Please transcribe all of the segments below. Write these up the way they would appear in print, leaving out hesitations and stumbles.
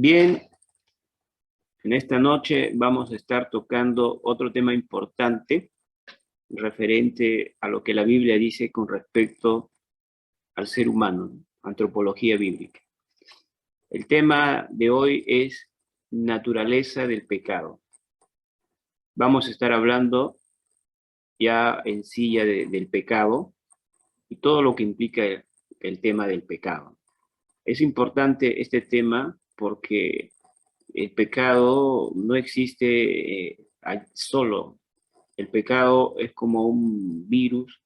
Bien, en esta noche vamos a estar tocando otro tema importante referente a lo que la Biblia dice con respecto al ser humano, antropología bíblica. El tema de hoy es naturaleza del pecado. Vamos a estar hablando ya en sí del pecado y todo lo que implica el tema del pecado. Es importante este tema porque el pecado no existe solo. El pecado es como un virus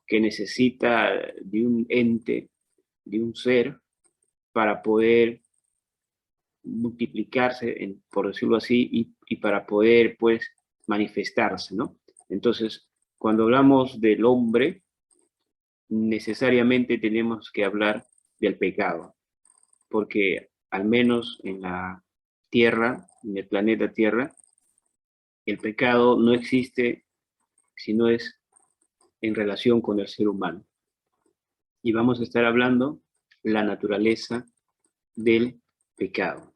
que necesita de un ente, de un ser, para poder multiplicarse, por decirlo así, y para poder, pues, manifestarse, ¿no? Entonces, cuando hablamos del hombre, necesariamente tenemos que hablar del pecado, porque al menos en la Tierra, en el planeta Tierra, el pecado no existe si no es en relación con el ser humano. Y vamos a estar hablando la naturaleza del pecado.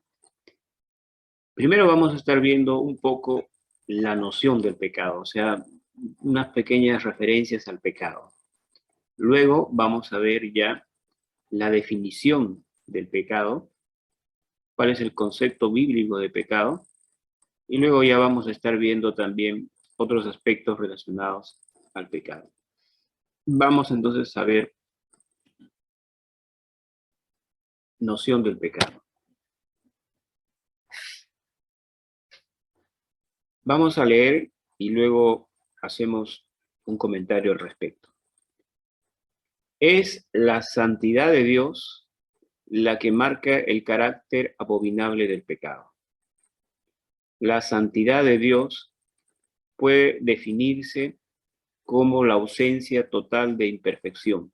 Primero vamos a estar viendo un poco la noción del pecado, o sea, unas pequeñas referencias al pecado. Luego vamos a ver ya la definición del pecado, cuál es el concepto bíblico de pecado, y luego ya vamos a estar viendo también otros aspectos relacionados al pecado. Vamos entonces a ver noción del pecado. Vamos a leer y luego hacemos un comentario al respecto. Es la santidad de Dios la que marca el carácter abominable del pecado. La santidad de Dios puede definirse como la ausencia total de imperfección.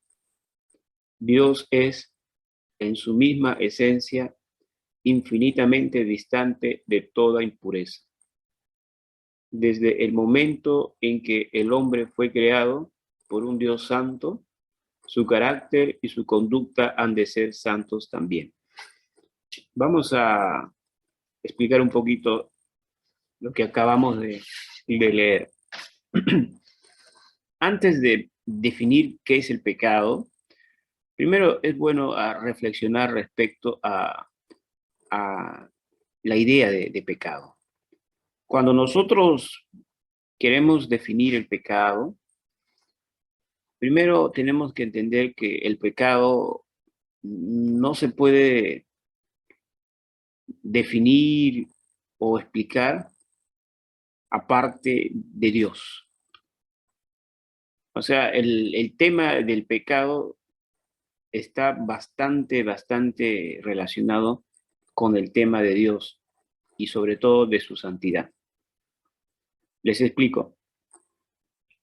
Dios es, en su misma esencia, infinitamente distante de toda impureza. Desde el momento en que el hombre fue creado por un Dios santo, su carácter y su conducta han de ser santos también. Vamos a explicar un poquito lo que acabamos de leer. Antes de definir qué es el pecado, primero es bueno reflexionar respecto a la idea de pecado. Cuando nosotros queremos definir el pecado, primero tenemos que entender que el pecado no se puede definir o explicar aparte de Dios. O sea, el tema del pecado está bastante relacionado con el tema de Dios y sobre todo de su santidad. Les explico.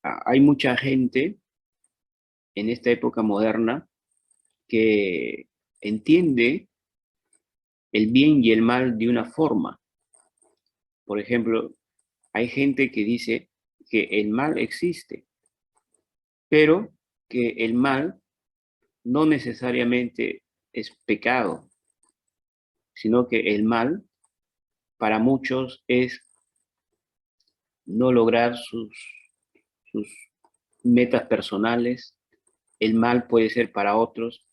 Hay mucha gente en esta época moderna que entiende el bien y el mal de una forma. Por ejemplo, hay gente que dice que el mal existe, pero que el mal no necesariamente es pecado, sino que el mal para muchos es no lograr sus metas personales. El mal puede ser para otros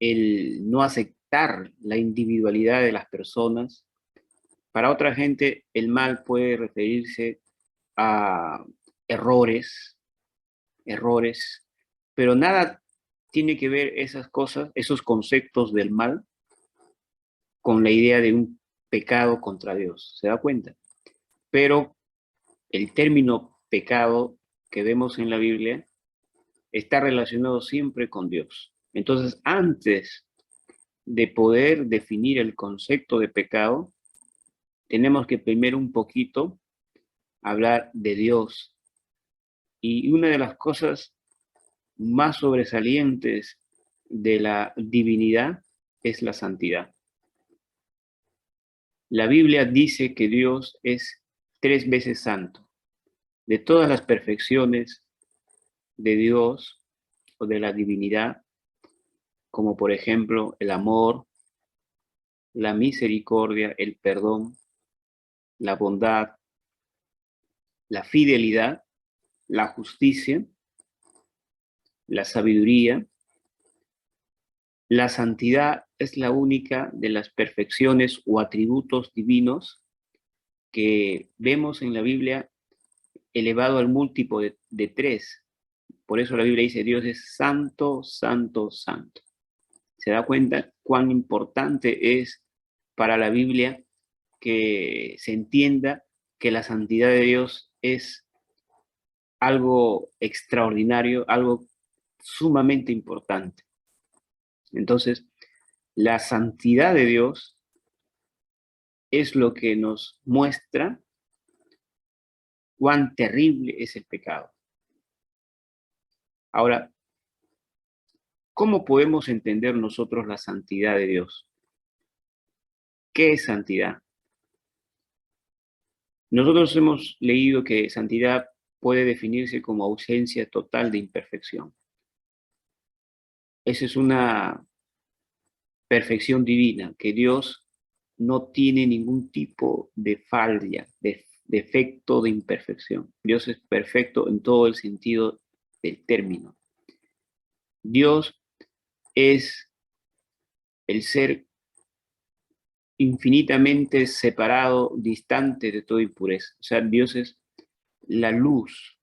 el no aceptar la individualidad de las personas. Para otra gente, el mal puede referirse a errores, pero nada tiene que ver esas cosas, esos conceptos del mal, con la idea de un pecado contra Dios. ¿Se da cuenta? Pero el término pecado que vemos en la Biblia está relacionado siempre con Dios. Entonces, antes de poder definir el concepto de pecado, tenemos que primero un poquito hablar de Dios. Y una de las cosas más sobresalientes de la divinidad es la santidad. La Biblia dice que Dios es 3 veces santo. De todas las perfecciones de Dios o de la divinidad, como por ejemplo el amor, la misericordia, el perdón, la bondad, la fidelidad, la justicia, la sabiduría. La santidad es la única de las perfecciones o atributos divinos que vemos en la Biblia elevado al múltiplo de 3. Por eso la Biblia dice, Dios es santo, santo, santo. ¿Se da cuenta cuán importante es para la Biblia que se entienda que la santidad de Dios es algo extraordinario, algo sumamente importante? Entonces, la santidad de Dios es lo que nos muestra cuán terrible es el pecado. Ahora, ¿cómo podemos entender nosotros la santidad de Dios? ¿Qué es santidad? Nosotros hemos leído que santidad puede definirse como ausencia total de imperfección. Esa es una perfección divina, que Dios no tiene ningún tipo de falla, de defecto, de imperfección. Dios es perfecto en todo el sentido del término. Dios es el ser infinitamente separado, distante de toda impureza. O sea, Dios es la luz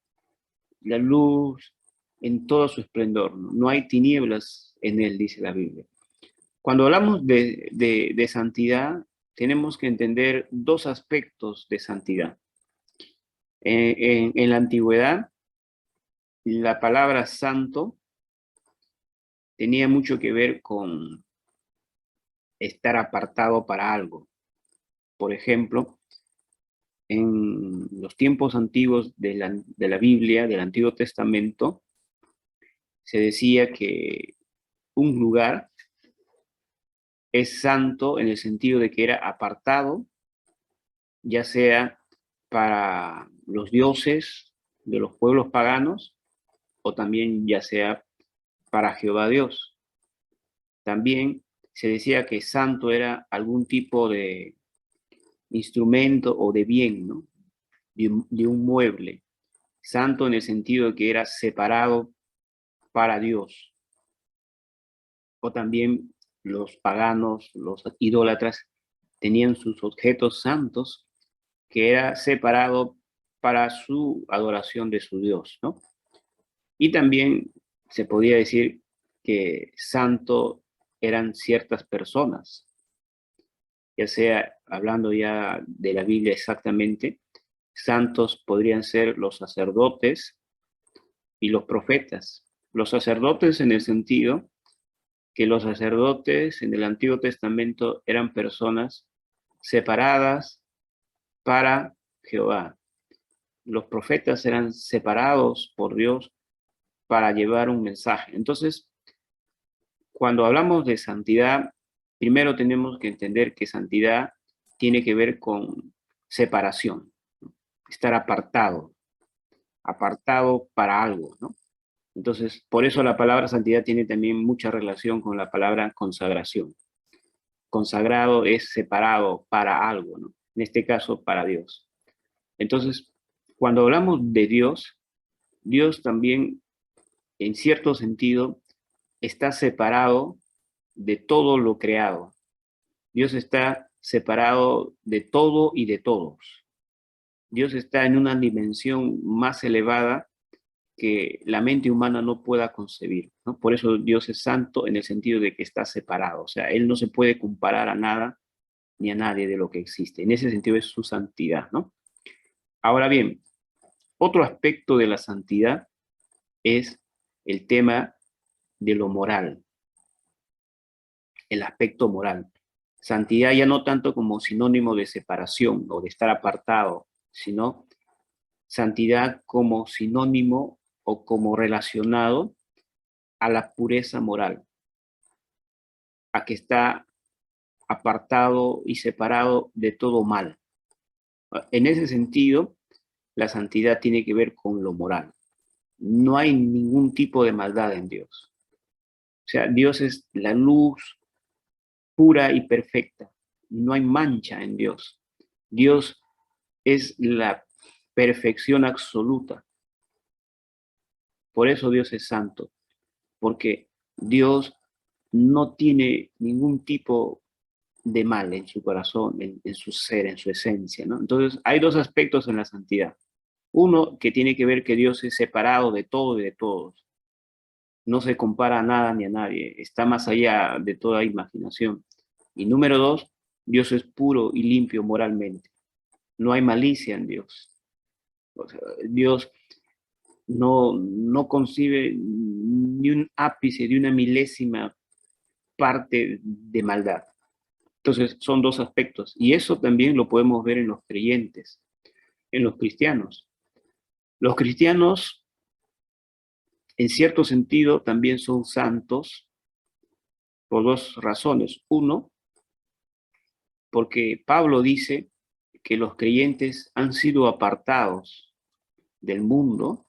en todo su esplendor. No hay tinieblas en él, dice la Biblia. Cuando hablamos de santidad, tenemos que entender dos aspectos de santidad. En la antigüedad, la palabra santo tenía mucho que ver con estar apartado para algo. Por ejemplo, en los tiempos antiguos de la Biblia, del Antiguo Testamento, se decía que un lugar es santo en el sentido de que era apartado, ya sea para los dioses de los pueblos paganos o también ya sea para Jehová Dios. También se decía que santo era algún tipo de instrumento o de bien, ¿no? De un mueble. Santo en el sentido de que era separado para Dios. O también los paganos, los idólatras, tenían sus objetos santos que era separado para su adoración de su Dios, ¿no? Y también se podía decir que santo eran ciertas personas, ya sea hablando ya de la Biblia exactamente, santos podrían ser los sacerdotes y los profetas. Los sacerdotes en el sentido que los sacerdotes en el Antiguo Testamento eran personas separadas para Jehová. Los profetas eran separados por Dios para llevar un mensaje. Entonces, cuando hablamos de santidad, primero tenemos que entender que santidad tiene que ver con separación, ¿no? Estar apartado, apartado para algo, ¿no? Entonces, por eso la palabra santidad tiene también mucha relación con la palabra consagración. Consagrado es separado para algo, ¿no? En este caso, para Dios. Entonces, cuando hablamos de Dios, Dios también, en cierto sentido, está separado de todo lo creado. Dios está separado de todo y de todos. Dios está en una dimensión más elevada que la mente humana no pueda concebir, ¿no? Por eso Dios es santo en el sentido de que está separado. O sea, Él no se puede comparar a nada ni a nadie de lo que existe. En ese sentido es su santidad, ¿no? Ahora bien, otro aspecto de la santidad es el tema de lo moral, el aspecto moral. Santidad ya no tanto como sinónimo de separación o de estar apartado, sino santidad como sinónimo o como relacionado a la pureza moral, a que está apartado y separado de todo mal. En ese sentido, la santidad tiene que ver con lo moral. No hay ningún tipo de maldad en Dios. O sea, Dios es la luz pura y perfecta. no hay mancha en Dios. Dios es la perfección absoluta. Por eso Dios es santo, porque Dios no tiene ningún tipo de mal en su corazón, en su ser, en su esencia, ¿no? Entonces, hay dos aspectos en la santidad. Uno, que tiene que ver que Dios es separado de todo y de todos. No se compara a nada ni a nadie. Está más allá de toda imaginación. Y número dos, Dios es puro y limpio moralmente. No hay malicia en Dios. O sea, Dios no concibe ni un ápice de una milésima parte de maldad. Entonces, son dos aspectos. Y eso también lo podemos ver en los creyentes, en los cristianos. Los cristianos, en cierto sentido, también son santos por dos razones. Uno, porque Pablo dice que los creyentes han sido apartados del mundo,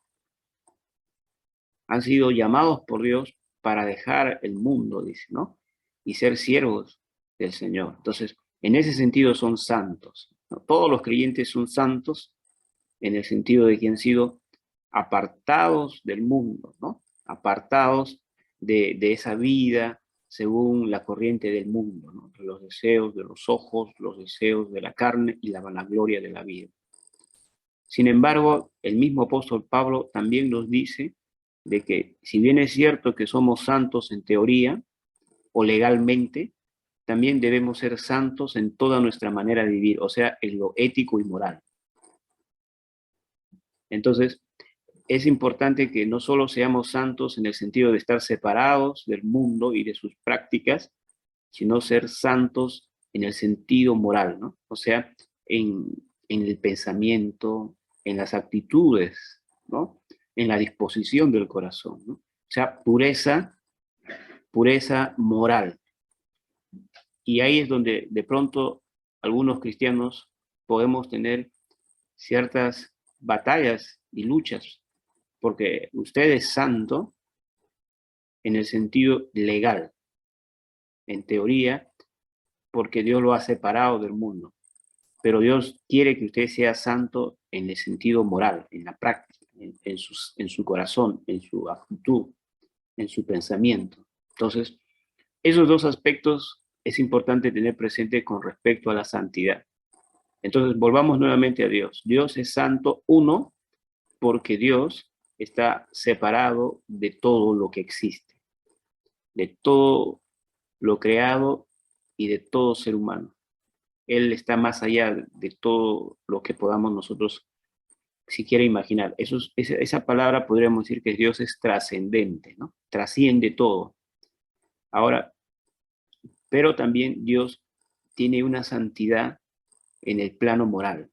han sido llamados por Dios para dejar el mundo, dice, ¿no? Y ser siervos del Señor. Entonces, en ese sentido son santos, ¿no? Todos los creyentes son santos en el sentido de que han sido apartados del mundo, ¿no? Apartados de esa vida según la corriente del mundo, ¿no? Los deseos de los ojos, los deseos de la carne y la vanagloria de la vida. Sin embargo, el mismo apóstol Pablo también nos dice de que si bien es cierto que somos santos en teoría o legalmente, también debemos ser santos en toda nuestra manera de vivir, o sea, en lo ético y moral. Entonces, es importante que no solo seamos santos en el sentido de estar separados del mundo y de sus prácticas, sino ser santos en el sentido moral, ¿no? O sea, en el pensamiento, en las actitudes, ¿no? En la disposición del corazón, ¿no? O sea, pureza moral. Y ahí es donde de pronto algunos cristianos podemos tener ciertas batallas y luchas, porque usted es santo en el sentido legal, en teoría, porque Dios lo ha separado del mundo. Pero Dios quiere que usted sea santo en el sentido moral, en la práctica, en su corazón, en su actitud, en su pensamiento. Entonces, esos dos aspectos es importante tener presente con respecto a la santidad. Entonces, volvamos nuevamente a Dios. Dios es santo, uno, porque Dios está separado de todo lo que existe, de todo lo creado y de todo ser humano. Él está más allá de todo lo que podamos nosotros siquiera imaginar. Esa palabra podríamos decir que Dios es trascendente, ¿no? Trasciende todo. Ahora, pero también Dios tiene una santidad en el plano moral.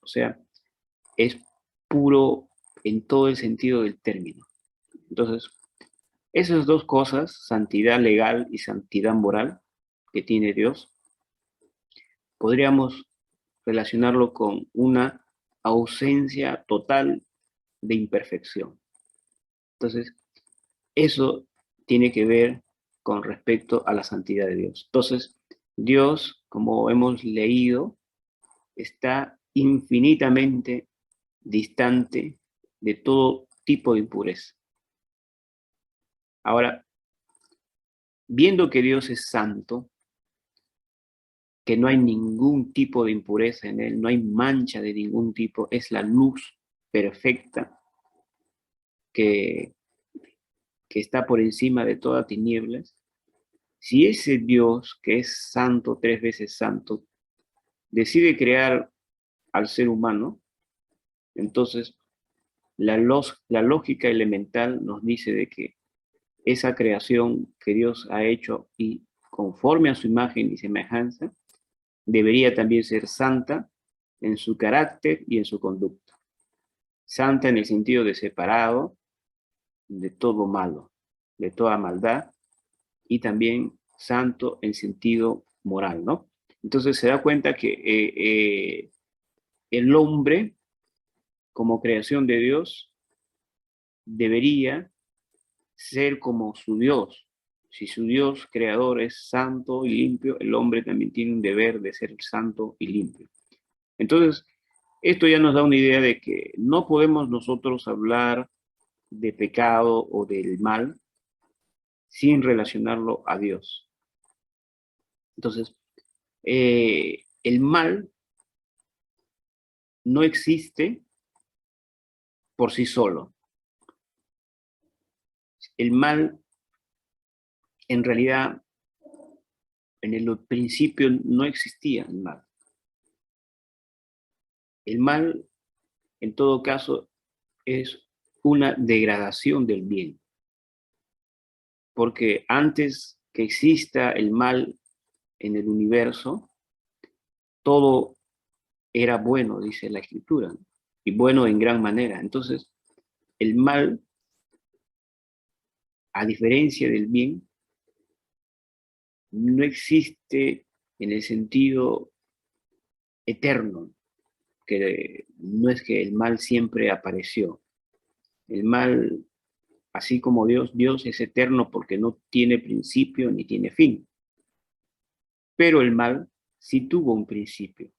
O sea, es puro en todo el sentido del término. Entonces, esas dos cosas, santidad legal y santidad moral que tiene Dios, podríamos relacionarlo con una ausencia total de imperfección. Entonces, eso tiene que ver con respecto a la santidad de Dios. Entonces, Dios, como hemos leído, está infinitamente distante de todo tipo de impureza. Ahora, viendo que Dios es santo, que no hay ningún tipo de impureza en él, no hay mancha de ningún tipo, es la luz perfecta que, que está por encima de toda tinieblas. Si ese Dios, que es santo, tres veces santo, decide crear al ser humano, entonces la lógica elemental nos dice de que esa creación que Dios ha hecho y conforme a su imagen y semejanza, debería también ser santa en su carácter y en su conducta. Santa en el sentido de separado de todo malo, de toda maldad, y también santo en sentido moral, ¿no? Entonces se da cuenta que el hombre, como creación de Dios, debería ser como su Dios, Si su Dios creador es santo y limpio, el hombre también tiene un deber de ser santo y limpio. Entonces, esto ya nos da una idea de que no podemos nosotros hablar de pecado o del mal sin relacionarlo a Dios. Entonces, el mal no existe por sí solo. El mal, en realidad, en el principio no existía el mal. El mal, en todo caso, es una degradación del bien. Porque antes que exista el mal en el universo, todo era bueno, dice la Escritura, ¿no? Y bueno en gran manera. Entonces, el mal, a diferencia del bien, no existe en el sentido eterno, que no es que el mal siempre apareció. El mal, así como Dios es eterno porque no tiene principio ni tiene fin. Pero el mal sí tuvo un principio.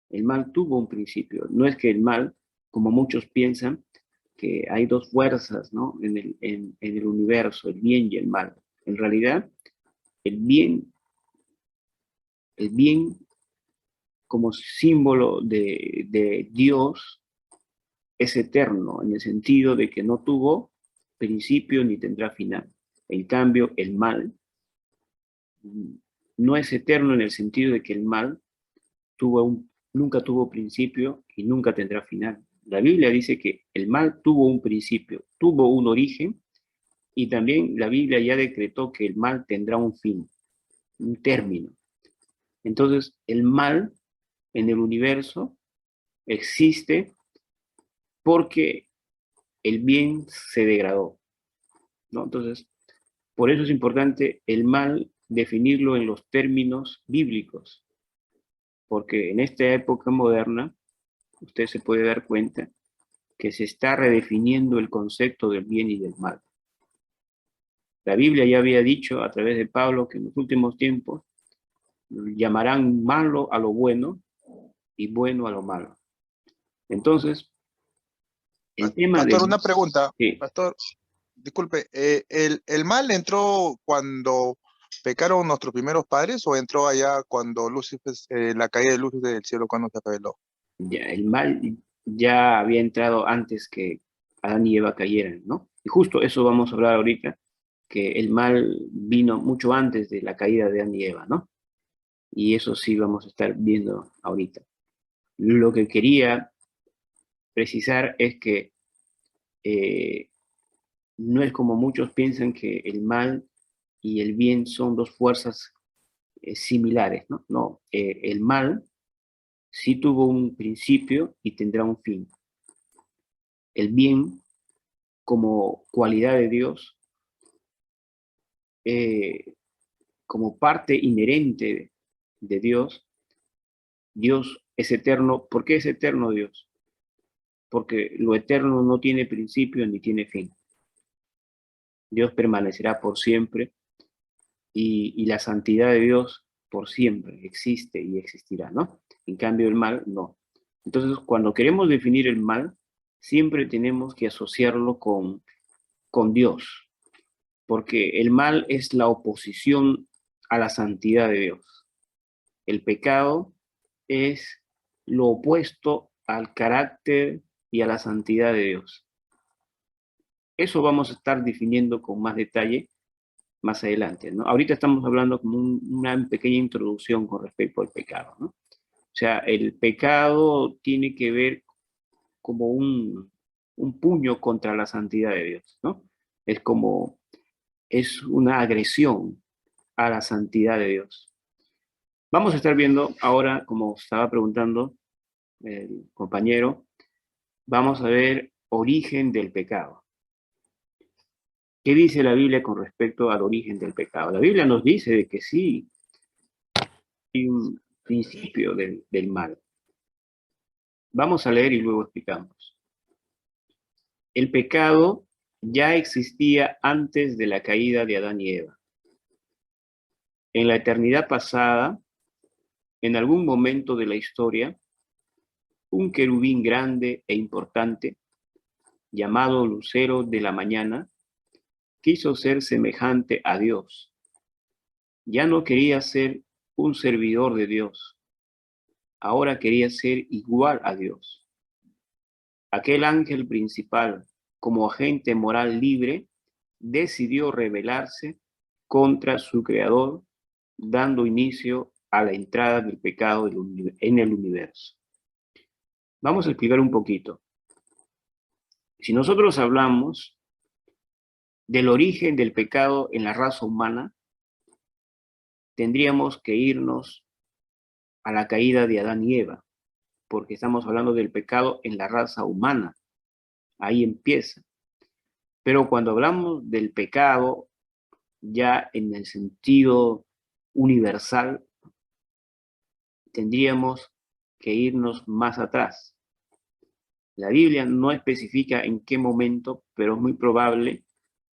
El mal tuvo un principio. No es que el mal, como muchos piensan, que hay dos fuerzas, ¿no? En el universo, el bien y el mal. En realidad, el bien, el bien como símbolo de Dios es eterno, en el sentido de que no tuvo principio ni tendrá final. En cambio, el mal no es eterno en el sentido de que el mal nunca tuvo principio y nunca tendrá final. La Biblia dice que el mal tuvo un principio, tuvo un origen, y también la Biblia ya decretó que el mal tendrá un fin, un término. Entonces, el mal en el universo existe porque el bien se degradó, ¿no? Entonces, por eso es importante el mal definirlo en los términos bíblicos, porque en esta época moderna usted se puede dar cuenta que se está redefiniendo el concepto del bien y del mal. La Biblia ya había dicho a través de Pablo que en los últimos tiempos llamarán malo a lo bueno y bueno a lo malo. Entonces, el tema Pastor, del... una pregunta. Sí, Pastor, disculpe, ¿el mal entró cuando pecaron nuestros primeros padres o entró allá cuando Lucifer, la caída de Lucifer del cielo cuando se reveló? ya, el mal ya había entrado antes que Adán y Eva cayeran, ¿no? Y justo eso vamos a hablar ahorita, que el mal vino mucho antes de la caída de Adán y Eva, ¿no? Y eso sí vamos a estar viendo ahorita. Lo que quería precisar es que no es como muchos piensan que el mal y el bien son dos fuerzas similares, ¿no? No, el mal sí tuvo un principio y tendrá un fin. El bien, como cualidad de Dios, como parte inherente de Dios, Dios es eterno. ¿Por qué es eterno Dios? Porque lo eterno no tiene principio ni tiene fin. Dios permanecerá por siempre y la santidad de Dios por siempre existe y existirá, ¿no? En cambio el mal no. Entonces, cuando queremos definir el mal, siempre tenemos que asociarlo con Dios, porque el mal es la oposición a la santidad de Dios. El pecado es lo opuesto al carácter y a la santidad de Dios. Eso vamos a estar definiendo con más detalle más adelante, ¿no? Ahorita estamos hablando como una pequeña introducción con respecto al pecado, ¿no? O sea, el pecado tiene que ver como un puño contra la santidad de Dios, ¿no? Es como, es una agresión a la santidad de Dios. Vamos a estar viendo ahora, como estaba preguntando el compañero, vamos a ver origen del pecado. ¿Qué dice la Biblia con respecto al origen del pecado? La Biblia nos dice de que sí, hay un principio del mal. Vamos a leer y luego explicamos. El pecado ya existía antes de la caída de Adán y Eva. En la eternidad pasada, en algún momento de la historia, un querubín grande e importante, llamado Lucero de la Mañana, quiso ser semejante a Dios. Ya no quería ser un servidor de Dios, ahora quería ser igual a Dios. Aquel ángel principal, como agente moral libre, decidió rebelarse contra su creador, dando inicio a la entrada del pecado en el universo. Vamos a explicar un poquito. Si nosotros hablamos del origen del pecado en la raza humana, tendríamos que irnos a la caída de Adán y Eva, porque estamos hablando del pecado en la raza humana. Ahí empieza. Pero cuando hablamos del pecado ya en el sentido universal, tendríamos que irnos más atrás. La Biblia no especifica en qué momento, pero es muy probable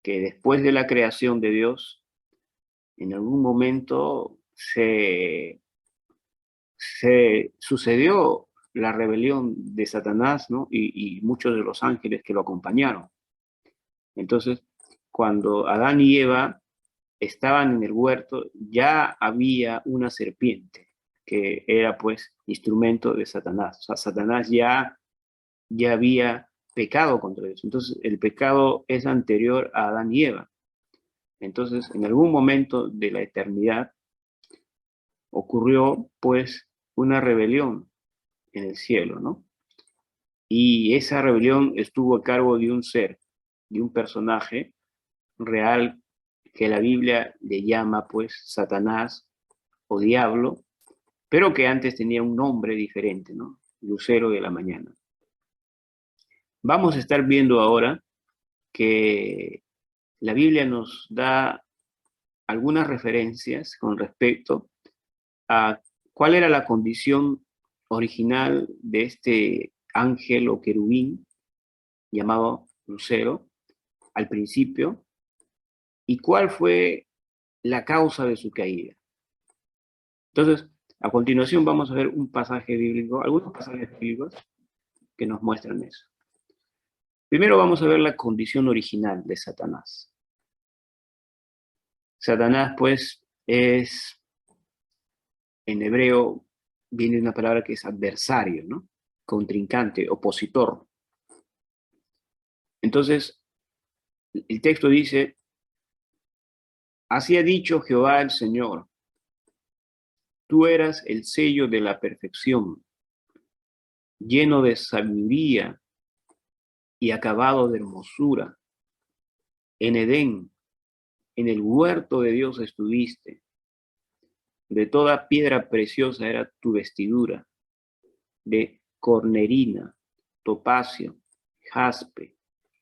que después de la creación de Dios, en algún momento se sucedió la rebelión de Satanás, ¿no? Y muchos de los ángeles que lo acompañaron. Entonces, cuando Adán y Eva estaban en el huerto, ya había una serpiente que era pues instrumento de Satanás. O sea, Satanás ya había pecado contra Dios. Entonces, el pecado es anterior a Adán y Eva. Entonces, en algún momento de la eternidad ocurrió pues una rebelión en el cielo, ¿no? Y esa rebelión estuvo a cargo de un ser, de un personaje real que la Biblia le llama pues Satanás o diablo, pero que antes tenía un nombre diferente, ¿no? Lucero de la mañana. Vamos a estar viendo ahora que la Biblia nos da algunas referencias con respecto a cuál era la condición original de este ángel o querubín llamado Lucero al principio y cuál fue la causa de su caída. Entonces, a continuación vamos a ver un pasaje bíblico, algunos pasajes bíblicos que nos muestran eso. Primero vamos a ver la condición original de Satanás. Satanás, pues, es, en hebreo, viene una palabra que es adversario, ¿no? Contrincante, opositor. Entonces, el texto dice, así ha dicho Jehová el Señor, tú eras el sello de la perfección, lleno de sabiduría y acabado de hermosura. En Edén, en el huerto de Dios estuviste. De toda piedra preciosa era tu vestidura, de cornerina, topacio, jaspe,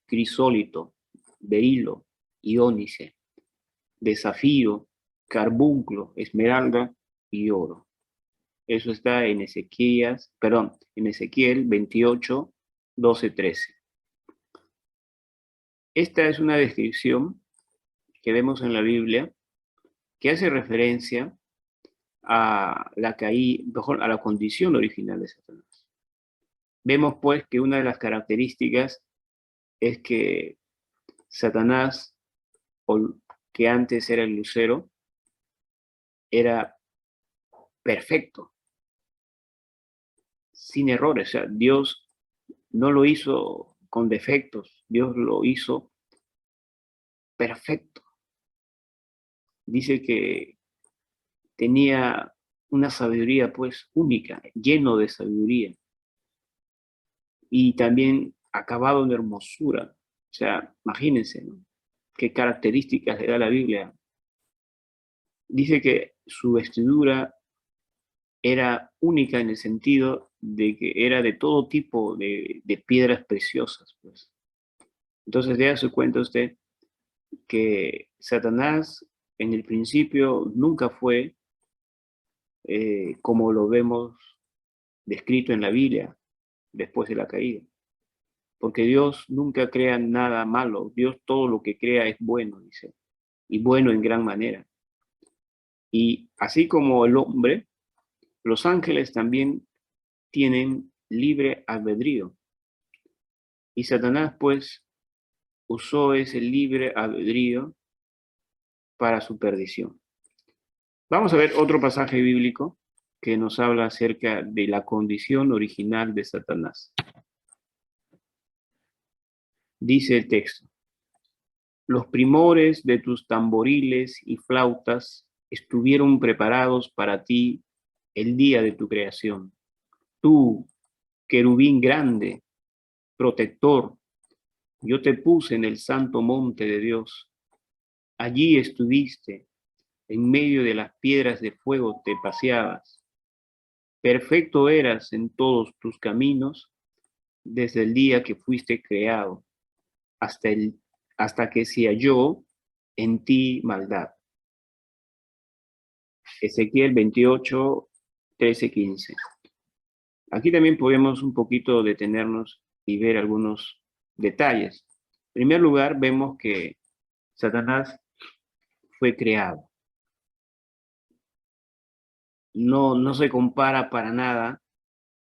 crisólito, berilo y ónice, de zafiro, carbunclo, esmeralda y oro. Eso está en Ezequiel 28, 12, 13. Esta es una descripción que vemos en la Biblia que hace referencia a la a la condición original de Satanás. Vemos pues que una de las características es que Satanás, o que antes era el lucero, era perfecto, sin errores. O sea, Dios no lo hizo con defectos, Dios lo hizo perfecto. Dice que tenía una sabiduría pues única, lleno de sabiduría. Y también acabado en hermosura. O sea, imagínense, ¿no? Qué características le da la Biblia. Dice que su vestidura era única en el sentido de que era de todo tipo de piedras preciosas, pues. Entonces, déjase cuenta usted que Satanás en el principio nunca fue como lo vemos descrito en la Biblia después de la caída. porque Dios nunca crea nada malo. Dios todo lo que crea es bueno, dice, y bueno en gran manera. Y así como el hombre, los ángeles también tienen libre albedrío. Y Satanás, pues, usó ese libre albedrío para su perdición. Vamos a ver otro pasaje bíblico que nos habla acerca de la condición original de Satanás. Dice el texto: los primores de tus tamboriles y flautas estuvieron preparados para ti el día de tu creación. Tú, querubín grande, protector, yo te puse en el santo monte de Dios. Allí estuviste, en medio de las piedras de fuego te paseabas. Perfecto eras en todos tus caminos desde el día que fuiste creado hasta que se halló en ti maldad. Ezequiel 28, 13, 15. Aquí también podemos un poquito detenernos y ver algunos detalles. En primer lugar, vemos que Satanás fue creado. No se compara para nada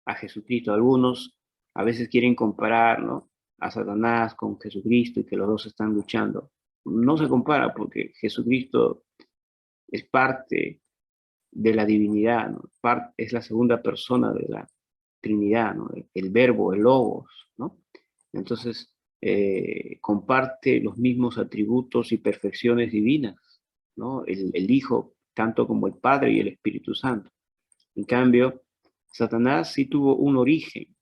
a Jesucristo. Algunos a veces quieren comparar, ¿no?, a Satanás con Jesucristo y que los dos están luchando. No se compara porque Jesucristo es parte de la divinidad, ¿no? Es la segunda persona de la Trinidad, ¿no? El verbo, el logos, ¿no? Entonces, comparte los mismos atributos y perfecciones divinas, ¿no? El Hijo, tanto como el Padre y el Espíritu Santo. En cambio, Satanás sí tuvo un origen.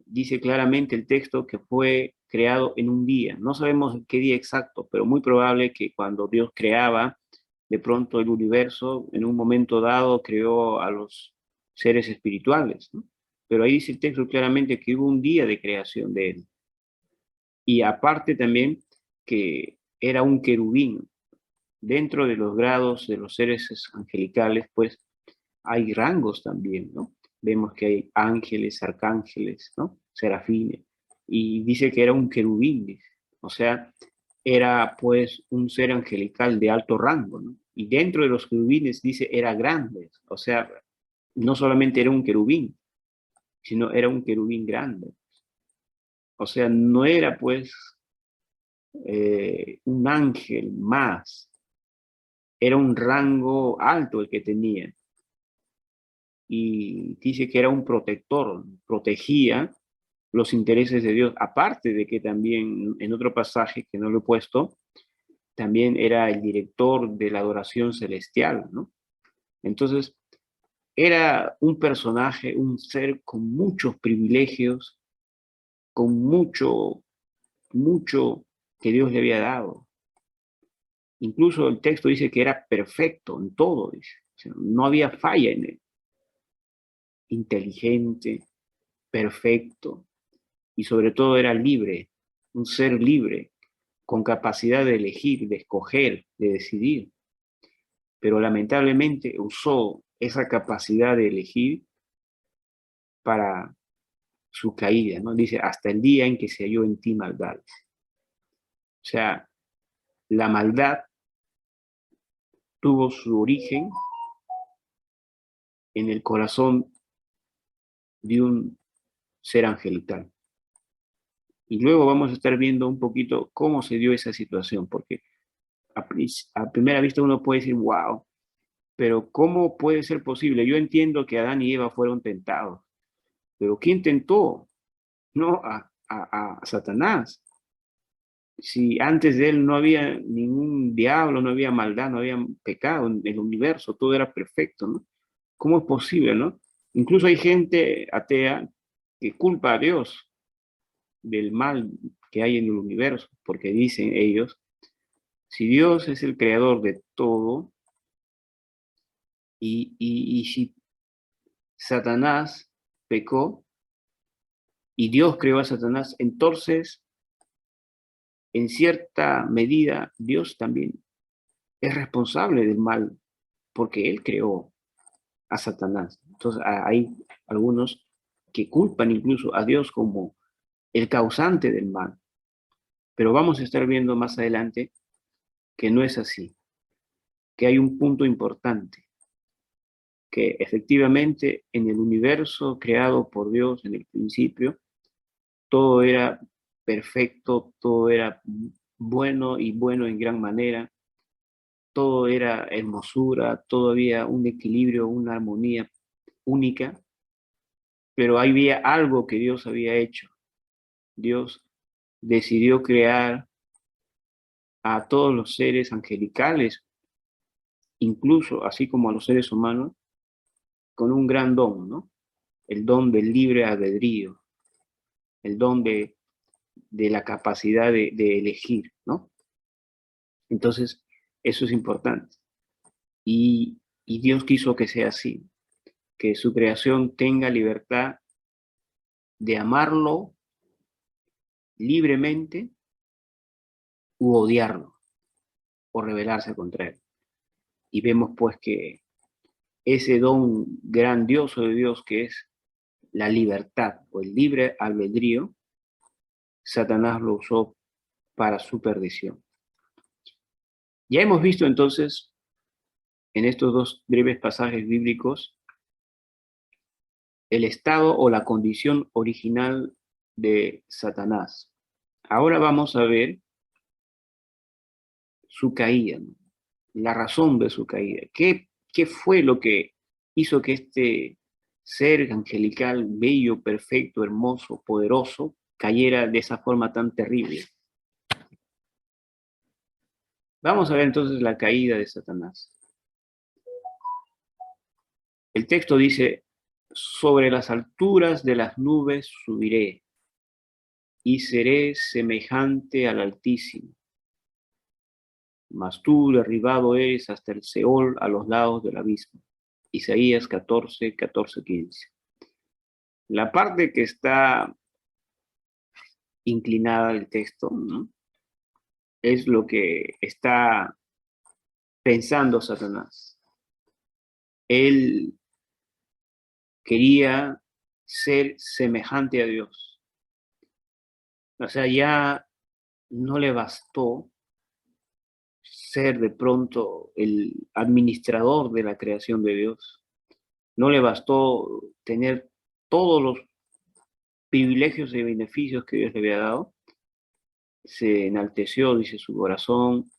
Dice claramente el texto que fue creado en un día. No sabemos qué día exacto, pero muy probable que cuando Dios creaba de pronto el universo, en un momento dado creó a los seres espirituales, ¿no? Pero ahí dice el texto claramente que hubo un día de creación de él. Y aparte también que era un querubín. Dentro de los grados de los seres angelicales, pues hay rangos también, ¿no? Vemos que hay ángeles, arcángeles, ¿no? Serafines. Y dice que era un querubín, dice. O sea, era pues un ser angelical de alto rango, ¿no? Y dentro de los querubines dice era grande. O sea, no solamente era un querubín, sino era un querubín grande. O sea, no era pues un ángel más. Era un rango alto el que tenía. Y dice que era un protector, protegía los intereses de Dios, aparte de que también en otro pasaje que no lo he puesto, también era el director de la adoración celestial, ¿no? Entonces, era un personaje, un ser con muchos privilegios, con mucho que Dios le había dado. Incluso el texto dice que era perfecto en todo, dice. O sea, no había falla en él. Inteligente, perfecto, y sobre todo era libre, un ser libre, con capacidad de elegir, de escoger, de decidir. Pero lamentablemente usó esa capacidad de elegir para su caída, ¿no? Dice, hasta el día en que se halló en ti maldad. O sea, la maldad tuvo su origen en el corazón de un ser angelical. Y luego vamos a estar viendo un poquito cómo se dio esa situación, porque a primera vista uno puede decir, wow, pero ¿cómo puede ser posible? Yo entiendo que Adán y Eva fueron tentados, pero ¿quién tentó? No a Satanás. Si antes de él no había ningún diablo, no había maldad, no había pecado en el universo, todo era perfecto, ¿no? ¿Cómo es posible, no? Incluso hay gente atea que culpa a Dios del mal que hay en el universo, porque dicen ellos, si Dios es el creador de todo, y si Satanás pecó y Dios creó a Satanás, entonces, en cierta medida, Dios también es responsable del mal, porque Él creó a Satanás. Entonces, hay algunos que culpan incluso a Dios como el causante del mal. Pero vamos a estar viendo más adelante que no es así, que hay un punto importante, que efectivamente en el universo creado por Dios en el principio, todo era perfecto, todo era bueno y bueno en gran manera, todo era hermosura, todo había un equilibrio, una armonía única, pero había algo que Dios había hecho. Dios decidió crear a todos los seres angelicales, incluso así como a los seres humanos, con un gran don, ¿no? El don del libre albedrío, el don de la capacidad de elegir, ¿no? Entonces, eso es importante. Y Dios quiso que sea así, que su creación tenga libertad de amarlo libremente u odiarlo o rebelarse contra él. Y vemos pues que ese don grandioso de Dios que es la libertad o el libre albedrío, Satanás lo usó para su perdición. Ya hemos visto entonces en estos dos breves pasajes bíblicos el estado o la condición original de Satanás. Ahora vamos a ver su caída, ¿no? La razón de su caída. ¿Qué fue lo que hizo que este ser angelical, bello, perfecto, hermoso, poderoso, cayera de esa forma tan terrible? Vamos a ver entonces la caída de Satanás. El texto dice, sobre las alturas de las nubes subiré y seré semejante al Altísimo. Mas tú derribado eres hasta el Seol a los lados del abismo. Isaías 14, 14, 15. La parte que está inclinada del texto, ¿no?, es lo que está pensando Satanás. Él quería ser semejante a Dios. O sea, ya no le bastó ser de pronto el administrador de la creación de Dios. No le bastó tener todos los privilegios y beneficios que Dios le había dado. Se enalteció, dice, su corazón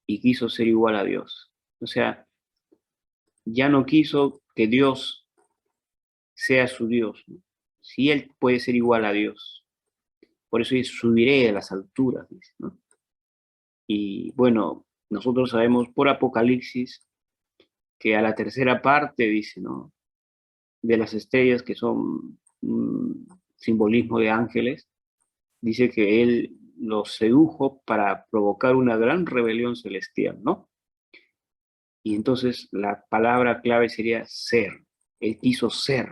y quiso ser igual a Dios. O sea, ya no quiso que Dios sea su Dios, ¿no? Si él puede ser igual a Dios. Por eso dice, subiré a las alturas, dice, ¿no? Y bueno, nosotros sabemos por Apocalipsis que a la tercera parte, dice, ¿no?, de las estrellas que son un simbolismo de ángeles, dice que él los sedujo para provocar una gran rebelión celestial, ¿no? Y entonces la palabra clave sería ser. Él quiso ser,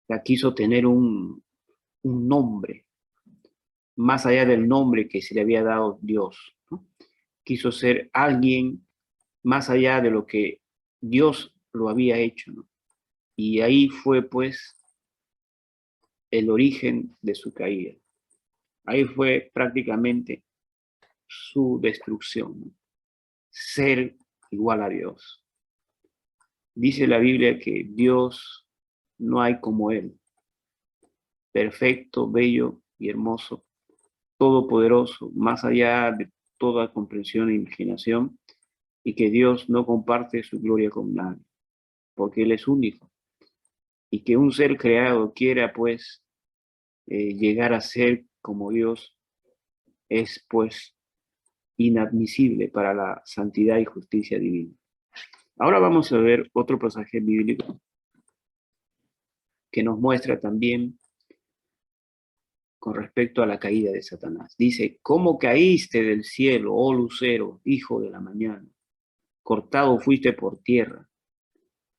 ya quiso tener un nombre, más allá del nombre que se le había dado Dios, ¿no? Quiso ser alguien más allá de lo que Dios lo había hecho, ¿no? Y ahí fue pues el origen de su caída. Ahí fue prácticamente su destrucción, ¿no? Ser igual a Dios. Dice la Biblia que Dios no hay como Él, perfecto, bello y hermoso, todopoderoso, más allá de toda comprensión e imaginación, y que Dios no comparte su gloria con nadie, porque Él es único. Y que un ser creado quiera pues llegar a ser como Dios es pues inadmisible para la santidad y justicia divina. Ahora vamos a ver otro pasaje bíblico que nos muestra también con respecto a la caída de Satanás. Dice, ¿cómo caíste del cielo, oh lucero, hijo de la mañana? Cortado fuiste por tierra,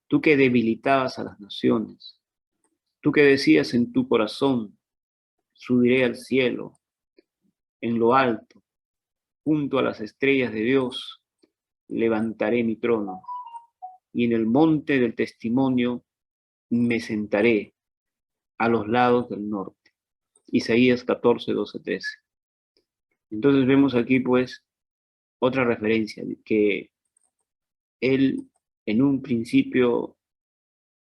tú que debilitabas a las naciones, tú que decías en tu corazón, subiré al cielo, en lo alto, junto a las estrellas de Dios, levantaré mi trono, y en el monte del testimonio me sentaré a los lados del norte. Isaías 14, 12, 13. Entonces vemos aquí pues otra referencia, que él en un principio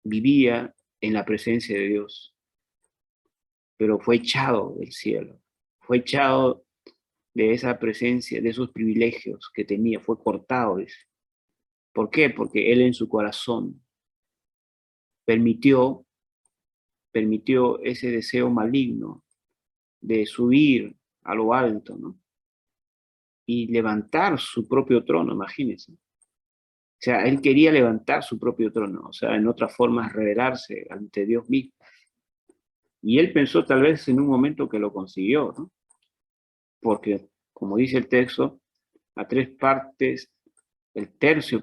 vivía en la presencia de Dios, pero fue echado del cielo, fue echado de esa presencia, de esos privilegios que tenía, fue cortado, dice. ¿Por qué? Porque él en su corazón permitió ese deseo maligno de subir a lo alto, ¿no? Y levantar su propio trono, imagínense. O sea, él quería levantar su propio trono, o sea, en otras formas, revelarse ante Dios mismo. Y él pensó tal vez en un momento que lo consiguió, ¿no? Porque, como dice el texto, a tres partes, el tercio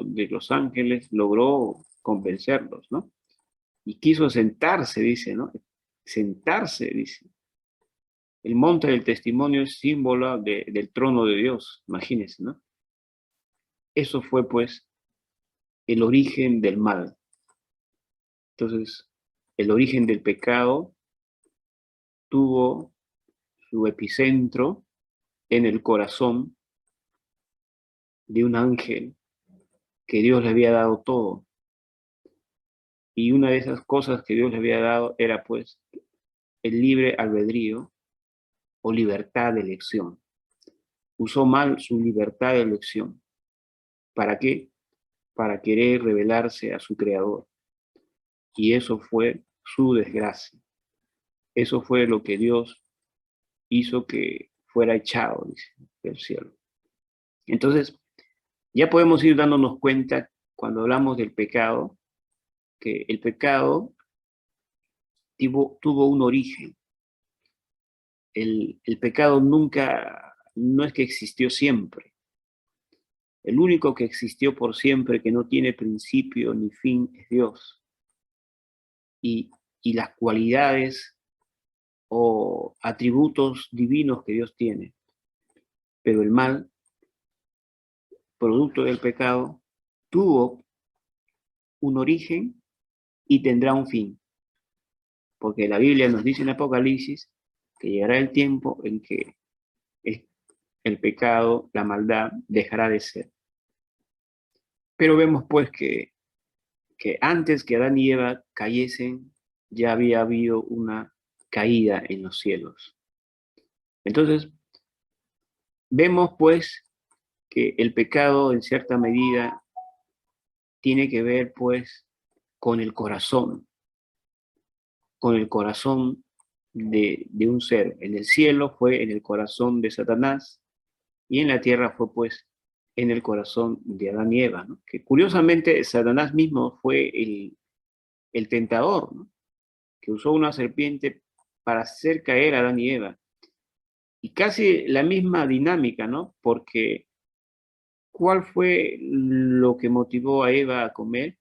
de los ángeles logró convencerlos, ¿no? Y quiso sentarse, dice, ¿no? Sentarse, dice. El monte del testimonio es símbolo del trono de Dios, imagínense, ¿no? Eso fue, pues, el origen del mal. Entonces, el origen del pecado tuvo su epicentro en el corazón de un ángel que Dios le había dado todo. Y una de esas cosas que Dios le había dado era, pues, el libre albedrío o libertad de elección. Usó mal su libertad de elección. ¿Para qué? Para querer revelarse a su creador. Y eso fue su desgracia. Eso fue lo que Dios hizo que fuera echado, dice, del cielo. Entonces, ya podemos ir dándonos cuenta cuando hablamos del pecado, que el pecado tuvo un origen. El pecado nunca, no es que existió siempre. El único que existió por siempre, que no tiene principio ni fin, es Dios. Y las cualidades o atributos divinos que Dios tiene. Pero el mal, producto del pecado, tuvo un origen y tendrá un fin. Porque la Biblia nos dice en Apocalipsis que llegará el tiempo en que el pecado, la maldad, dejará de ser. Pero vemos pues que antes que Adán y Eva cayesen, ya había habido una caída en los cielos. Entonces, vemos pues que el pecado en cierta medida tiene que ver pues con el corazón de un ser. En el cielo fue en el corazón de Satanás y en la tierra fue pues en el corazón de Adán y Eva, ¿no? Que curiosamente Satanás mismo fue el tentador, ¿no? Que usó una serpiente para hacer caer a Adán y Eva. Y casi la misma dinámica, ¿no? Porque ¿cuál fue lo que motivó a Eva a comer?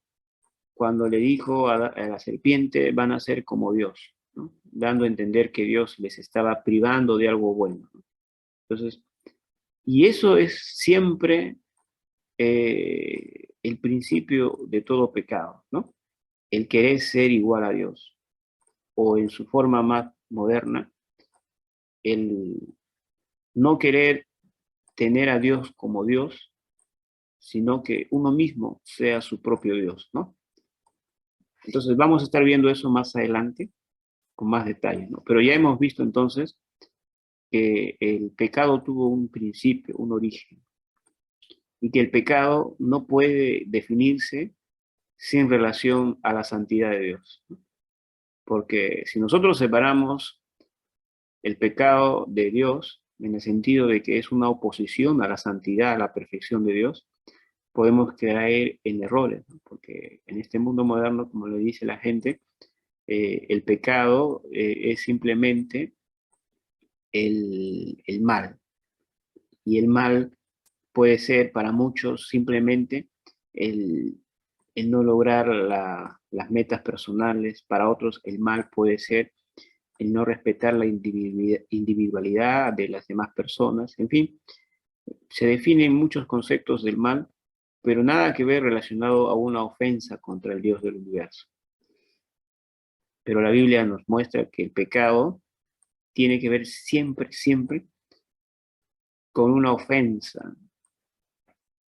Cuando le dijo a la serpiente, van a ser como Dios, ¿no? Dando a entender que Dios les estaba privando de algo bueno, ¿no? Entonces, y eso es siempre el principio de todo pecado, ¿no? El querer ser igual a Dios, o en su forma más moderna, el no querer tener a Dios como Dios, sino que uno mismo sea su propio Dios, ¿no? Entonces vamos a estar viendo eso más adelante, con más detalles, ¿no? Pero ya hemos visto entonces que el pecado tuvo un principio, un origen, y que el pecado no puede definirse sin relación a la santidad de Dios, ¿no? Porque si nosotros separamos el pecado de Dios, en el sentido de que es una oposición a la santidad, a la perfección de Dios, podemos caer en errores, ¿no? Porque en este mundo moderno, como le dice la gente, el pecado es simplemente el mal. Y el mal puede ser para muchos simplemente el, el no lograr las metas personales, para otros el mal puede ser el no respetar la individualidad de las demás personas, en fin, se definen muchos conceptos del mal, pero nada que ver relacionado a una ofensa contra el Dios del universo. Pero la Biblia nos muestra que el pecado tiene que ver siempre, siempre con una ofensa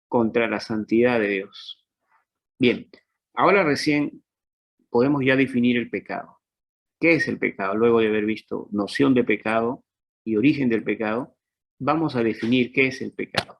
contra la santidad de Dios. Bien, ahora recién podemos ya definir el pecado. ¿Qué es el pecado? Luego de haber visto noción de pecado y origen del pecado, vamos a definir qué es el pecado.